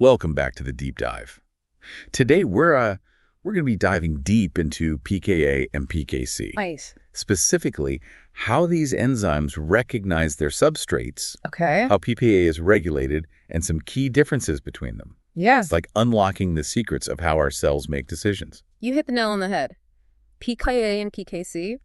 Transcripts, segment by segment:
Welcome back to the deep dive. Today we're going to be diving deep into pKa and pKc. Nice. Specifically, how these enzymes recognize their substrates, Okay. how pKa is regulated, and some key differences between them. Yeah. It's like unlocking the secrets of how our cells make decisions. You hit the nail on the head. pKa and pKc,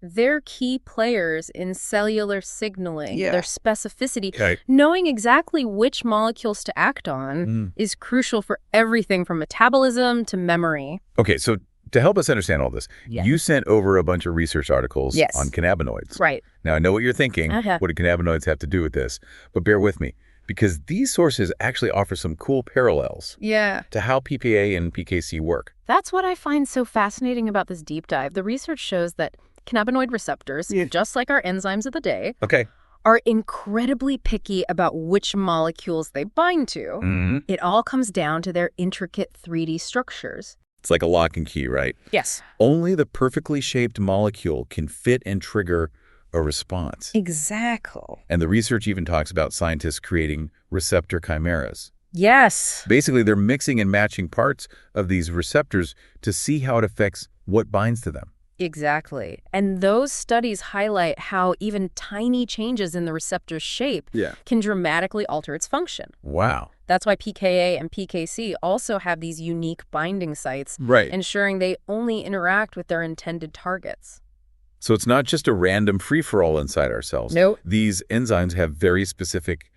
they're key players in cellular signaling. Yeah. Their specificity, Okay. knowing exactly which molecules to act on, is crucial for everything from metabolism to memory. Okay, so to help us understand all this, Yes. you sent over a bunch of research articles Yes. on cannabinoids. Right. Now, I know what you're thinking. Uh-huh. What do cannabinoids have to do with this? But bear with me, because these sources actually offer some cool parallels Yeah. to how pPA and pKc work. That's what I find so fascinating about this deep dive. The research shows that cannabinoid receptors, just like our enzymes of the day, Okay. are incredibly picky about which molecules they bind to. It all comes down to their intricate 3D structures. It's like a lock and key, right? Yes. Only the perfectly shaped molecule can fit and trigger a response. Exactly. And the research even talks about scientists creating receptor chimeras. Yes. Basically, they're mixing and matching parts of these receptors to see how it affects what binds to them. Exactly. And those studies highlight how even tiny changes in the receptor's shape can dramatically alter its function. Wow. That's why pKa and pKc also have these unique binding sites, Right. ensuring they only interact with their intended targets. So it's not just a random free-for-all inside our cells. Nope. These enzymes have very specific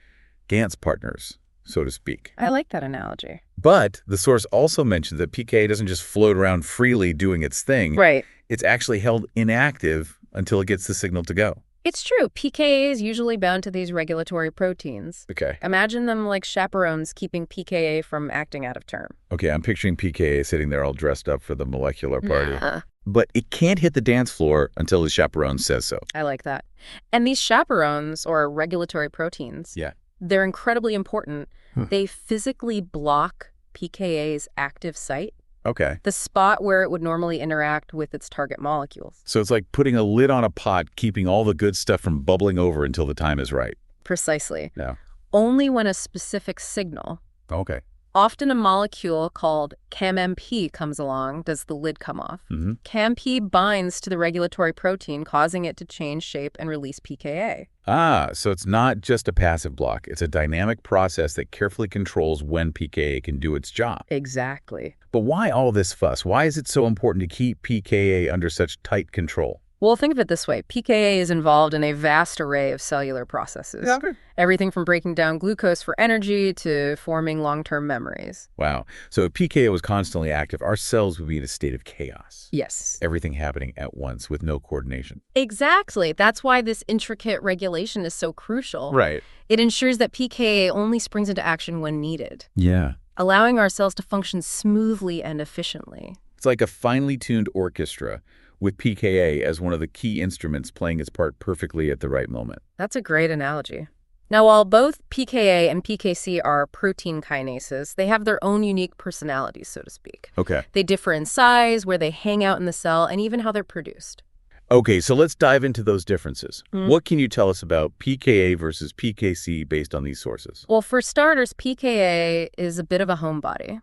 Gantz partners, so to speak. I like that analogy. But the source also mentions that pKa doesn't just float around freely doing its thing. Right. It's actually held inactive until it gets the signal to go. It's true. pKa is usually bound to these regulatory proteins. Okay. Imagine them like chaperones keeping pKa from acting out of turn. Okay, I'm picturing pKa sitting there all dressed up for the molecular party. Nah. But it can't hit the dance floor until the chaperone says so. I like that. And these chaperones, or regulatory proteins, they're incredibly important. They physically block pKa's active site, Okay. the spot where it would normally interact with its target molecules. So it's like putting a lid on a pot, keeping all the good stuff from bubbling over until the time is right. Precisely. Yeah. Only when a specific signal, Okay. often a molecule called CAMP, comes along, does the lid come off. CAMP binds to the regulatory protein, causing it to change shape and release pKa. Ah, so it's not just a passive block. It's a dynamic process that carefully controls when pKa can do its job. Exactly. But why all this fuss? Why is it so important to keep pKa under such tight control? Well, think of it this way. pKa is involved in a vast array of cellular processes. Everything from breaking down glucose for energy to forming long-term memories. Wow. So if pKa was constantly active, our cells would be in a state of chaos. Yes. Everything happening at once with no coordination. Exactly. That's why this intricate regulation is so crucial. Right. It ensures that pKa only springs into action when needed, Yeah. allowing our cells to function smoothly and efficiently. It's like a finely tuned orchestra with pKa as one of the key instruments playing its part perfectly at the right moment. That's a great analogy. Now, while both pKa and pKc are protein kinases, they have their own unique personalities, so to speak. Okay. They differ in size, where they hang out in the cell, and even how they're produced. Okay, so let's dive into those differences. What can you tell us about pKa versus pKc based on these sources? Well, for starters, pKa is a bit of a homebody.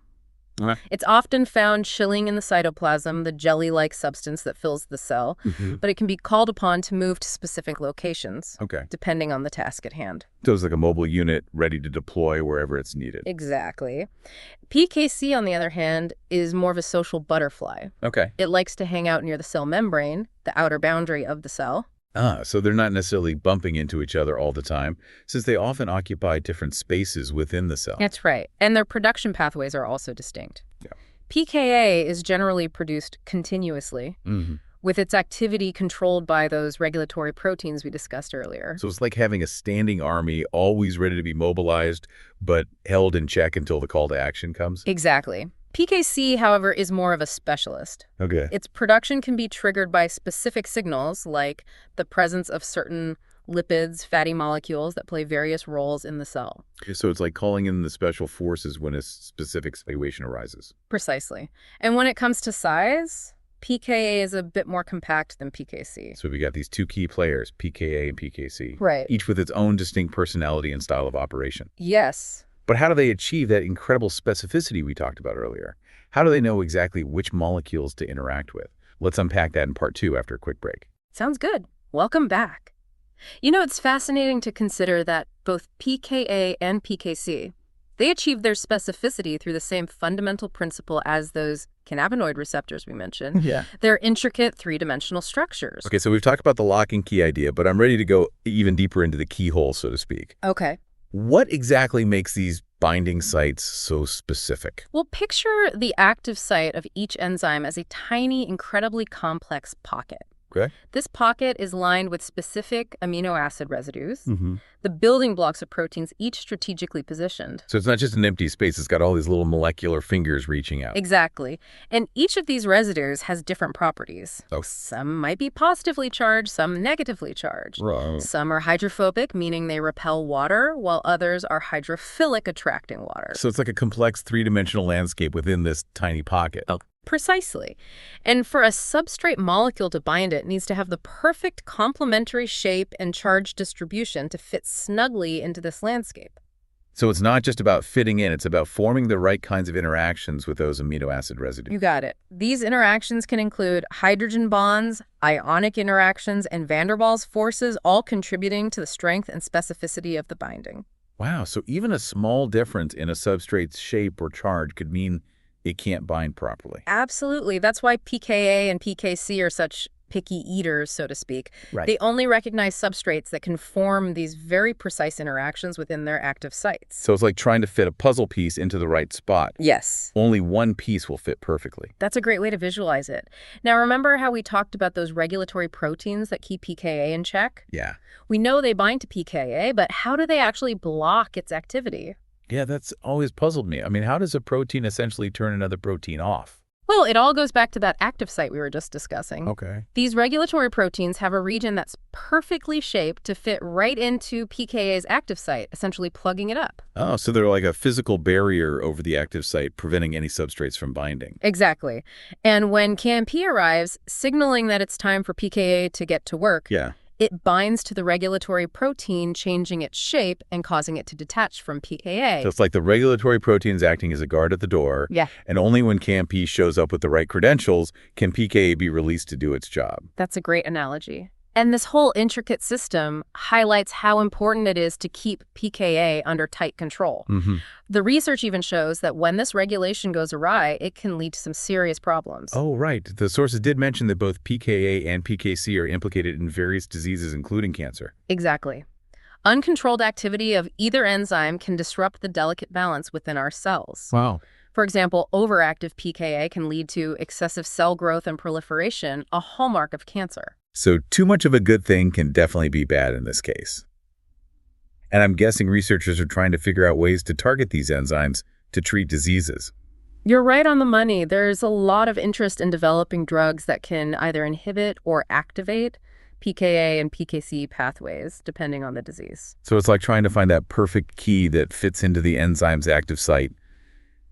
It's often found chilling in the cytoplasm, the jelly-like substance that fills the cell, but it can be called upon to move to specific locations, depending on the task at hand. So it's like a mobile unit ready to deploy wherever it's needed. Exactly. pKc, on the other hand, is more of a social butterfly. Okay. It likes to hang out near the cell membrane, the outer boundary of the cell. Ah, so they're not necessarily bumping into each other all the time, since they often occupy different spaces within the cell. That's right. And their production pathways are also distinct. Yeah. pKa is generally produced continuously, with its activity controlled by those regulatory proteins we discussed earlier. So it's like having a standing army always ready to be mobilized, but held in check until the call to action comes? Exactly. pKc, however, is more of a specialist. Okay. Its production can be triggered by specific signals, like the presence of certain lipids, fatty molecules that play various roles in the cell. So it's like calling in the special forces when a specific situation arises. Precisely. And when it comes to size, pKa is a bit more compact than pKc. So we got these two key players, pKa and pKc. Right. Each with its own distinct personality and style of operation. Yes. But how do they achieve that incredible specificity we talked about earlier? How do they know exactly which molecules to interact with? Let's unpack that in part 2 after a quick break. Sounds good. Welcome back. It's fascinating to consider that both PKA and PKC, they achieve their specificity through the same fundamental principle as those cannabinoid receptors we mentioned. Yeah. They're intricate three-dimensional structures. Okay, so we've talked about the lock and key idea, but I'm ready to go even deeper into the keyhole, so to speak. Okay. What exactly makes these binding sites so specific? Well, picture the active site of each enzyme as a tiny, incredibly complex pocket. Okay. This pocket is lined with specific amino acid residues, the building blocks of proteins each strategically positioned. So it's not just an empty space, it's got all these little molecular fingers reaching out. Exactly. And each of these residues has different properties. Oh. Some might be positively charged, some negatively charged. Right. Some are hydrophobic, meaning they repel water, while others are hydrophilic, attracting water. So it's like a complex three-dimensional landscape within this tiny pocket. Oh. Precisely. And for a substrate molecule to bind it needs to have the perfect complementary shape and charge distribution to fit snugly into this landscape. So it's not just about fitting in, it's about forming the right kinds of interactions with those amino acid residues. You got it. These interactions can include hydrogen bonds, ionic interactions, and van der Waals forces, all contributing to the strength and specificity of the binding. Wow, so even a small difference in a substrate's shape or charge could mean it can't bind properly. Absolutely. That's why PKA and PKC are such picky eaters, so to speak. Right. They only recognize substrates that can form these very precise interactions within their active sites. So it's like trying to fit a puzzle piece into the right spot. Yes. Only one piece will fit perfectly. That's a great way to visualize it. Now, remember how we talked about those regulatory proteins that keep PKA in check? Yeah. We know they bind to PKA, but how do they actually block its activity? Yeah, that's always puzzled me. I mean, how does a protein essentially turn another protein off? Well, it all goes back to that active site we were just discussing. Okay. These regulatory proteins have a region that's perfectly shaped to fit right into PKA's active site, essentially plugging it up. Oh, so they're like a physical barrier over the active site, preventing any substrates from binding. Exactly. And when KMP arrives, signaling that it's time for PKA to get to work, Yeah. it binds to the regulatory protein, changing its shape and causing it to detach from PKA. So it's like the regulatory protein's acting as a guard at the door. Yeah. And only when KMP shows up with the right credentials can PKA be released to do its job. That's a great analogy. And this whole intricate system highlights how important it is to keep PKA under tight control. The research even shows that when this regulation goes awry, it can lead to some serious problems. Oh, right. The sources did mention that both PKA and PKC are implicated in various diseases, including cancer. Exactly. Uncontrolled activity of either enzyme can disrupt the delicate balance within our cells. Wow. For example, overactive PKA can lead to excessive cell growth and proliferation, a hallmark of cancer. So too much of a good thing can definitely be bad in this case. And I'm guessing researchers are trying to figure out ways to target these enzymes to treat diseases. You're right on the money. There's a lot of interest in developing drugs that can either inhibit or activate PKA and PKC pathways, depending on the disease. So it's like trying to find that perfect key that fits into the enzyme's active site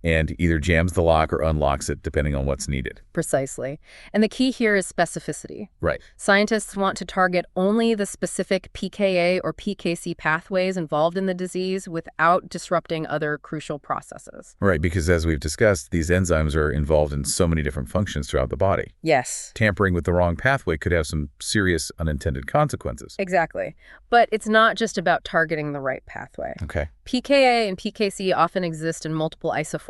and either jams the lock or unlocks it, depending on what's needed. Precisely. And the key here is specificity. Right. Scientists want to target only the specific PKA or PKC pathways involved in the disease without disrupting other crucial processes. Right, because as we've discussed, these enzymes are involved in so many different functions throughout the body. Yes. Tampering with the wrong pathway could have some serious unintended consequences. Exactly. But it's not just about targeting the right pathway. Okay. PKA and PKC often exist in multiple isoforms,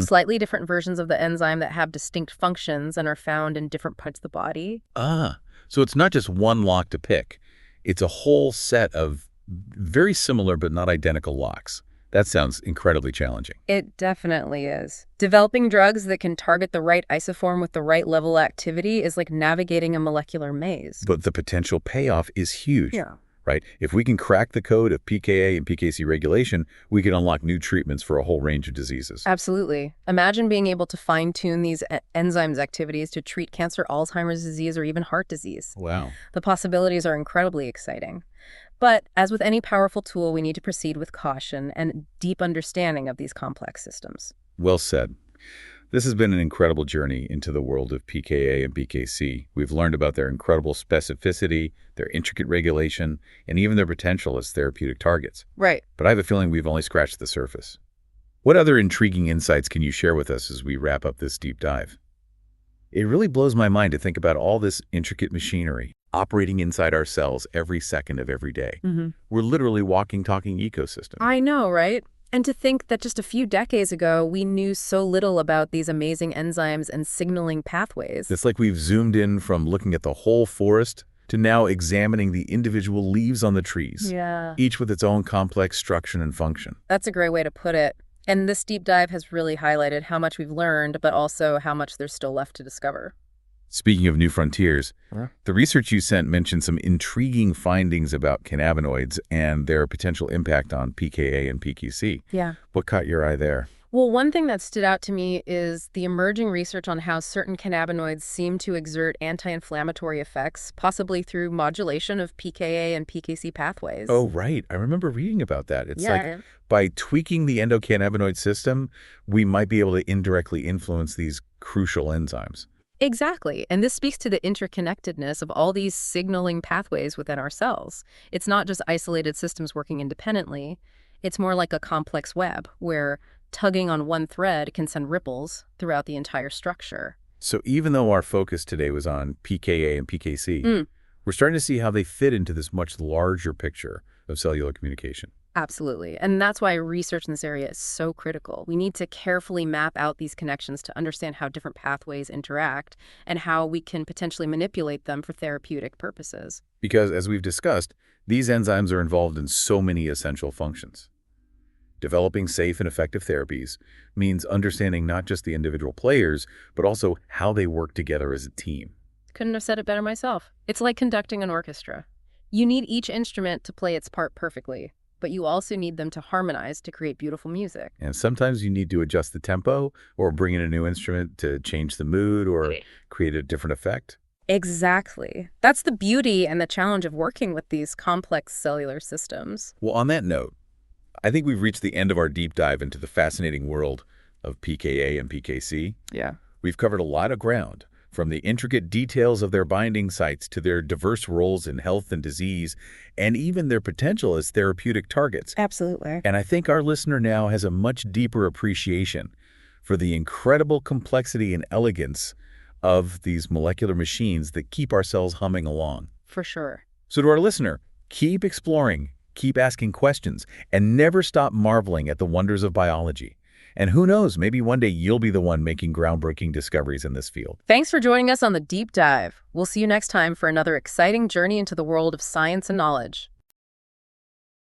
slightly different versions of the enzyme that have distinct functions and are found in different parts of the body. So it's not just one lock to pick. It's a whole set of very similar but not identical locks. That sounds incredibly challenging. It definitely is. Developing drugs that can target the right isoform with the right level of activity is like navigating a molecular maze. But the potential payoff is huge. Yeah. Right? If we can crack the code of PKA and PKC regulation, we can unlock new treatments for a whole range of diseases. Absolutely. Imagine being able to fine-tune these enzymes' activities to treat cancer, Alzheimer's disease, or even heart disease. Wow. The possibilities are incredibly exciting. But as with any powerful tool, we need to proceed with caution and deep understanding of these complex systems. Well said. This has been an incredible journey into the world of PKA and PKC. We've learned about their incredible specificity, their intricate regulation, and even their potential as therapeutic targets. Right. But I have a feeling we've only scratched the surface. What other intriguing insights can you share with us as we wrap up this deep dive? It really blows my mind to think about all this intricate machinery operating inside our cells every second of every day. We're literally walking, talking ecosystem. I know, right? And to think that just a few decades ago, we knew so little about these amazing enzymes and signaling pathways. It's like we've zoomed in from looking at the whole forest to now examining the individual leaves on the trees, each with its own complex structure and function. That's a great way to put it. And this deep dive has really highlighted how much we've learned, but also how much there's still left to discover. Speaking of new frontiers, the research you sent mentioned some intriguing findings about cannabinoids and their potential impact on PKA and PKC. Yeah. What caught your eye there? Well, one thing that stood out to me is the emerging research on how certain cannabinoids seem to exert anti-inflammatory effects, possibly through modulation of PKA and PKC pathways. Oh, right. I remember reading about that. It's Yeah. like by tweaking the endocannabinoid system, we might be able to indirectly influence these crucial enzymes. Exactly. And this speaks to the interconnectedness of all these signaling pathways within our cells. It's not just isolated systems working independently. It's more like a complex web where tugging on one thread can send ripples throughout the entire structure. So even though our focus today was on PKA and PKC, we're starting to see how they fit into this much larger picture of cellular communication. Absolutely. And that's why research in this area is so critical. We need to carefully map out these connections to understand how different pathways interact and how we can potentially manipulate them for therapeutic purposes. Because, as we've discussed, these enzymes are involved in so many essential functions. Developing safe and effective therapies means understanding not just the individual players, but also how they work together as a team. Couldn't have said it better myself. It's like conducting an orchestra. You need each instrument to play its part perfectly, but you also need them to harmonize to create beautiful music. And sometimes you need to adjust the tempo or bring in a new instrument to change the mood or create a different effect. Exactly. That's the beauty and the challenge of working with these complex cellular systems. Well, on that note, I think we've reached the end of our deep dive into the fascinating world of PKA and PKC. Yeah. We've covered a lot of ground, from the intricate details of their binding sites to their diverse roles in health and disease, and even their potential as therapeutic targets. Absolutely. And I think our listener now has a much deeper appreciation for the incredible complexity and elegance of these molecular machines that keep our cells humming along. For sure. So to our listener, keep exploring, keep asking questions, and never stop marveling at the wonders of biology. And who knows, maybe one day you'll be the one making groundbreaking discoveries in this field. Thanks for joining us on the Deep Dive. We'll see you next time for another exciting journey into the world of science and knowledge.